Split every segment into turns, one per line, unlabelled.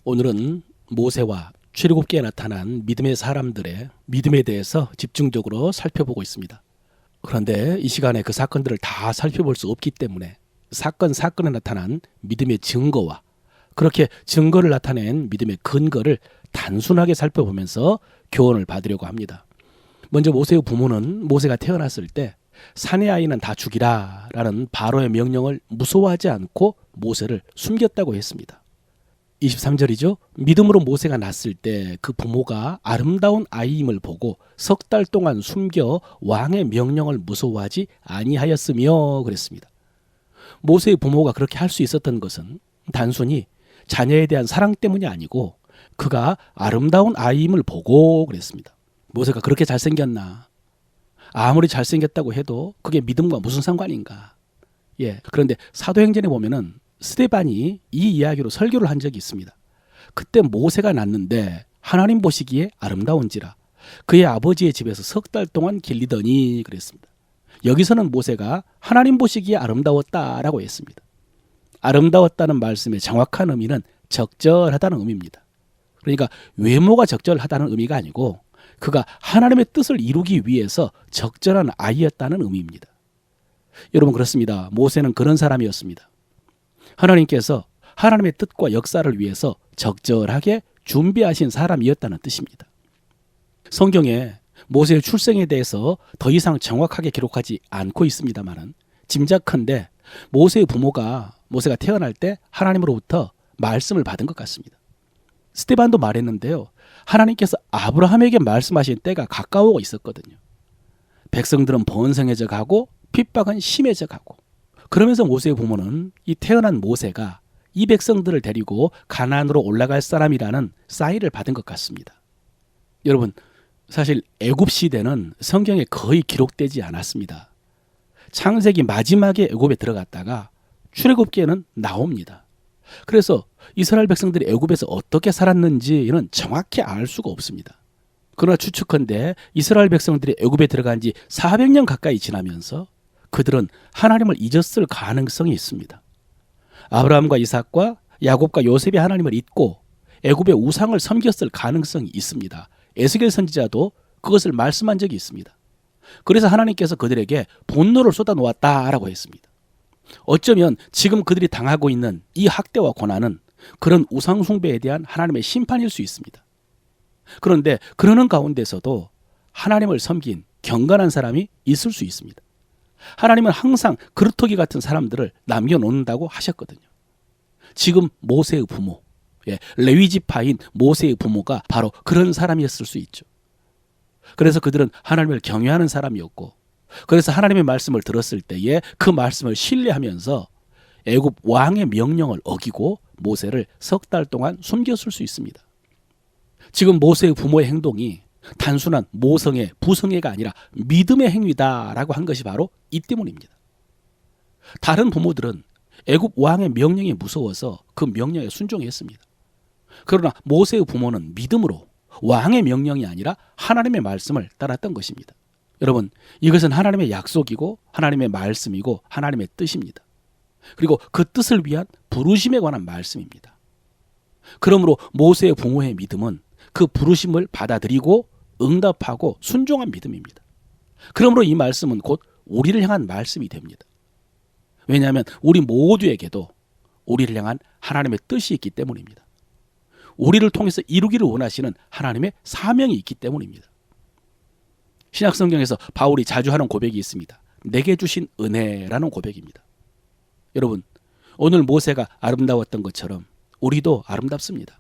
오늘은 모세와 출애굽기에 나타난 믿음의 사람들의 믿음에 대해서 집중적으로 살펴보고 있습니다. 그런데 이 시간에 그 사건들을 다 살펴볼 수 없기 때문에 사건에 나타난 믿음의 증거와 그렇게 증거를 나타낸 믿음의 근거를 단순하게 살펴보면서 교훈을 받으려고 합니다. 먼저 모세의 부모는 모세가 태어났을 때 사내 아이는 다 죽이라 라는 바로의 명령을 무서워하지 않고 모세를 숨겼다고 했습니다. 23절이죠. 믿음으로 모세가 낳았을 때 그 부모가 아름다운 아이임을 보고 석 달 동안 숨겨 왕의 명령을 무서워하지 아니하였으며 그랬습니다. 모세의 부모가 그렇게 할 수 있었던 것은 단순히 자녀에 대한 사랑 때문이 아니고 그가 아름다운 아이임을 보고 그랬습니다. 모세가 그렇게 잘생겼나? 아무리 잘생겼다고 해도 그게 믿음과 무슨 상관인가? 그런데 사도행전에 보면은 스데반이 이 이야기로 설교를 한 적이 있습니다. 그때 모세가 낳는데 하나님 보시기에 아름다운지라 그의 아버지의 집에서 석 달 동안 길리더니 그랬습니다. 여기서는 모세가 하나님 보시기에 아름다웠다라고 했습니다. 아름다웠다는 말씀의 정확한 의미는 적절하다는 의미입니다. 그러니까 외모가 적절하다는 의미가 아니고 그가 하나님의 뜻을 이루기 위해서 적절한 아이였다는 의미입니다. 여러분 그렇습니다. 모세는 그런 사람이었습니다. 하나님께서 하나님의 뜻과 역사를 위해서 적절하게 준비하신 사람이었다는 뜻입니다. 성경에 모세의 출생에 대해서 더 이상 정확하게 기록하지 않고 있습니다만 짐작컨대 모세의 부모가 모세가 태어날 때 하나님으로부터 말씀을 받은 것 같습니다. 스데반도 말했는데요. 하나님께서 아브라함에게 말씀하신 때가 가까워오고 있었거든요. 백성들은 번성해져 가고 핍박은 심해져 가고 그러면서 모세의 부모는 이 태어난 모세가 이 백성들을 데리고 가나안으로 올라갈 사람이라는 사인을 받은 것 같습니다. 여러분 사실 애굽 시대는 성경에 거의 기록되지 않았습니다. 창세기 마지막에 애굽에 들어갔다가 출애굽기에는 나옵니다. 그래서 이스라엘 백성들이 애굽에서 어떻게 살았는지는 정확히 알 수가 없습니다. 그러나 추측컨대 이스라엘 백성들이 애굽에 들어간 지 400년 가까이 지나면서 그들은 하나님을 잊었을 가능성이 있습니다. 아브라함과 이삭과 야곱과 요셉이 하나님을 잊고 애굽의 우상을 섬겼을 가능성이 있습니다. 에스겔 선지자도 그것을 말씀한 적이 있습니다. 그래서 하나님께서 그들에게 분노를 쏟아놓았다라고 했습니다. 어쩌면 지금 그들이 당하고 있는 이 학대와 고난은 그런 우상 숭배에 대한 하나님의 심판일 수 있습니다. 그런데 그러는 가운데서도 하나님을 섬긴 경건한 사람이 있을 수 있습니다. 하나님은 항상 그루터기 같은 사람들을 남겨놓는다고 하셨거든요. 지금 모세의 부모, 레위 지파인 모세의 부모가 바로 그런 사람이었을 수 있죠. 그래서 그들은 하나님을 경외하는 사람이었고 그래서 하나님의 말씀을 들었을 때에 그 말씀을 신뢰하면서 애굽 왕의 명령을 어기고 모세를 석 달 동안 숨겼을 수 있습니다. 지금 모세의 부모의 행동이 단순한 모성애, 부성애가 아니라 믿음의 행위다라고 한 것이 바로 이 때문입니다. 다른 부모들은 애굽 왕의 명령이 무서워서 그 명령에 순종했습니다. 그러나 모세의 부모는 믿음으로 왕의 명령이 아니라 하나님의 말씀을 따랐던 것입니다. 여러분, 이것은 하나님의 약속이고 하나님의 말씀이고 하나님의 뜻입니다. 그리고 그 뜻을 위한 부르심에 관한 말씀입니다. 그러므로 모세의 부모의 믿음은 그 부르심을 받아들이고 응답하고 순종한 믿음입니다. 그러므로 이 말씀은 곧 우리를 향한 말씀이 됩니다. 왜냐하면 우리 모두에게도 우리를 향한 하나님의 뜻이 있기 때문입니다. 우리를 통해서 이루기를 원하시는 하나님의 사명이 있기 때문입니다. 신약성경에서 바울이 자주 하는 고백이 있습니다. 내게 주신 은혜라는 고백입니다. 여러분, 오늘 모세가 아름다웠던 것처럼 우리도 아름답습니다.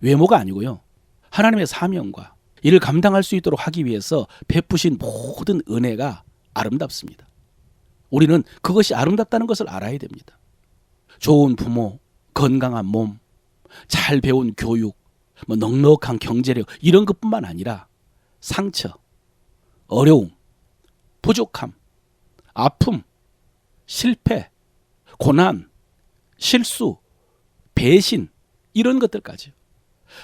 외모가 아니고요. 하나님의 사명과 이를 감당할 수 있도록 하기 위해서 베푸신 모든 은혜가 아름답습니다. 우리는 그것이 아름답다는 것을 알아야 됩니다. 좋은 부모, 건강한 몸, 잘 배운 교육, 넉넉한 경제력 이런 것뿐만 아니라 상처, 어려움, 부족함, 아픔, 실패, 고난, 실수, 배신 이런 것들까지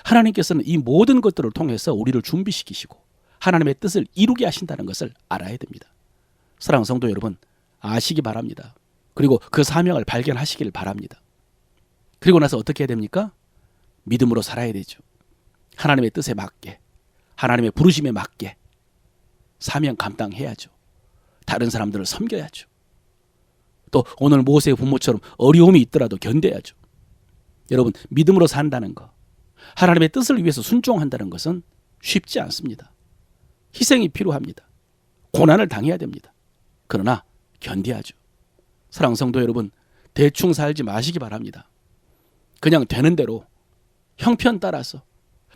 하나님께서는 이 모든 것들을 통해서 우리를 준비시키시고 하나님의 뜻을 이루게 하신다는 것을 알아야 됩니다. 사랑하는 성도 여러분, 아시기 바랍니다. 그리고 그 사명을 발견하시길 바랍니다. 그리고 나서 어떻게 해야 됩니까? 믿음으로 살아야 되죠. 하나님의 뜻에 맞게, 하나님의 부르심에 맞게 사명 감당해야죠. 다른 사람들을 섬겨야죠. 또 오늘 모세의 부모처럼 어려움이 있더라도 견뎌야죠. 여러분, 믿음으로 산다는 거, 하나님의 뜻을 위해서 순종한다는 것은 쉽지 않습니다. 희생이 필요합니다. 고난을 당해야 됩니다. 그러나 견뎌야죠. 사랑하는 성도 여러분, 대충 살지 마시기 바랍니다. 그냥 되는 대로 형편 따라서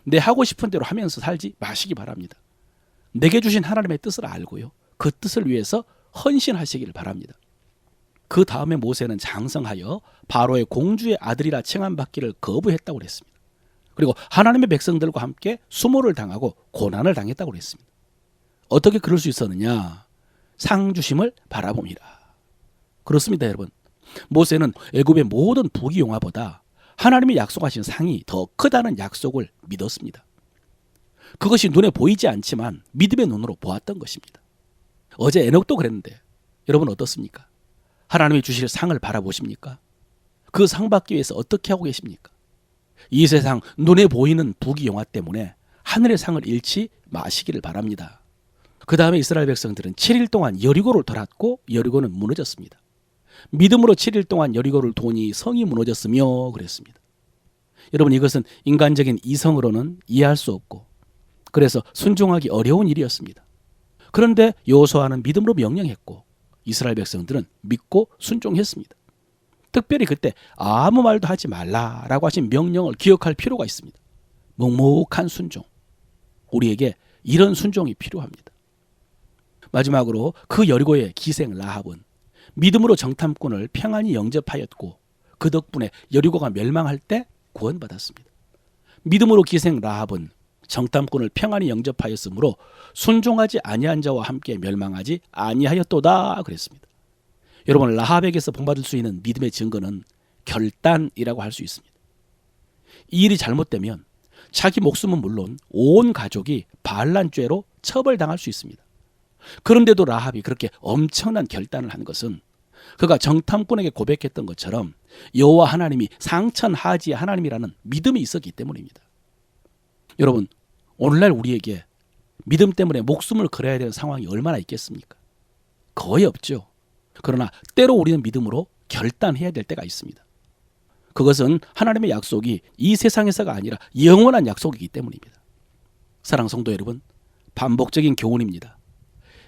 내 하고 싶은 대로 하면서 살지 마시기 바랍니다. 내게 주신 하나님의 뜻을 알고요, 그 뜻을 위해서 헌신하시길 바랍니다. 그 다음에 모세는 장성하여 바로의 공주의 아들이라 칭함받기를 거부했다고 그랬습니다. 그리고 하나님의 백성들과 함께 수모를 당하고 고난을 당했다고 그랬습니다. 어떻게 그럴 수 있었느냐? 상 주심을 바라봅니다. 그렇습니다, 여러분. 모세는 애굽의 모든 부귀영화보다 하나님이 약속하신 상이 더 크다는 약속을 믿었습니다. 그것이 눈에 보이지 않지만 믿음의 눈으로 보았던 것입니다. 어제 에녹도 그랬는데 여러분 어떻습니까? 하나님이 주실 상을 바라보십니까? 그 상 받기 위해서 어떻게 하고 계십니까? 이 세상 눈에 보이는 부귀영화 때문에 하늘의 상을 잃지 마시기를 바랍니다. 그 다음에 이스라엘 백성들은 7일 동안 여리고를 돌았고 여리고는 무너졌습니다. 믿음으로 7일 동안 여리고를 도니 성이 무너졌으며 그랬습니다. 여러분, 이것은 인간적인 이성으로는 이해할 수 없고 그래서 순종하기 어려운 일이었습니다. 그런데 여호수아는 믿음으로 명령했고 이스라엘 백성들은 믿고 순종했습니다. 특별히 그때 아무 말도 하지 말라라고 하신 명령을 기억할 필요가 있습니다. 묵묵한 순종. 우리에게 이런 순종이 필요합니다. 마지막으로 그 여리고의 기생 라합은 믿음으로 정탐꾼을 평안히 영접하였고 그 덕분에 여리고가 멸망할 때 구원받았습니다. 믿음으로 기생 라합은 정탐꾼을 평안히 영접하였으므로 순종하지 아니한 자와 함께 멸망하지 아니하였도다 그랬습니다. 여러분, 라합에게서 본받을 수 있는 믿음의 증거는 결단이라고 할 수 있습니다. 이 일이 잘못되면 자기 목숨은 물론 온 가족이 반란죄로 처벌당할 수 있습니다. 그런데도 라합이 그렇게 엄청난 결단을 한 것은 그가 정탐꾼에게 고백했던 것처럼 여호와 하나님이 상천하지의 하나님이라는 믿음이 있었기 때문입니다. 여러분, 오늘날 우리에게 믿음 때문에 목숨을 걸어야 되는 상황이 얼마나 있겠습니까? 거의 없죠. 그러나 때로 우리는 믿음으로 결단해야 될 때가 있습니다. 그것은 하나님의 약속이 이 세상에서가 아니라 영원한 약속이기 때문입니다. 사랑하는 성도 여러분, 반복적인 교훈입니다.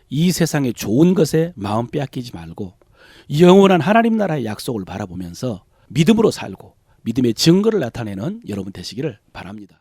이 세상의 좋은 것에 마음 빼앗기지 말고 영원한 하나님 나라의 약속을 바라보면서 믿음으로 살고 믿음의 증거를 나타내는 여러분 되시기를 바랍니다.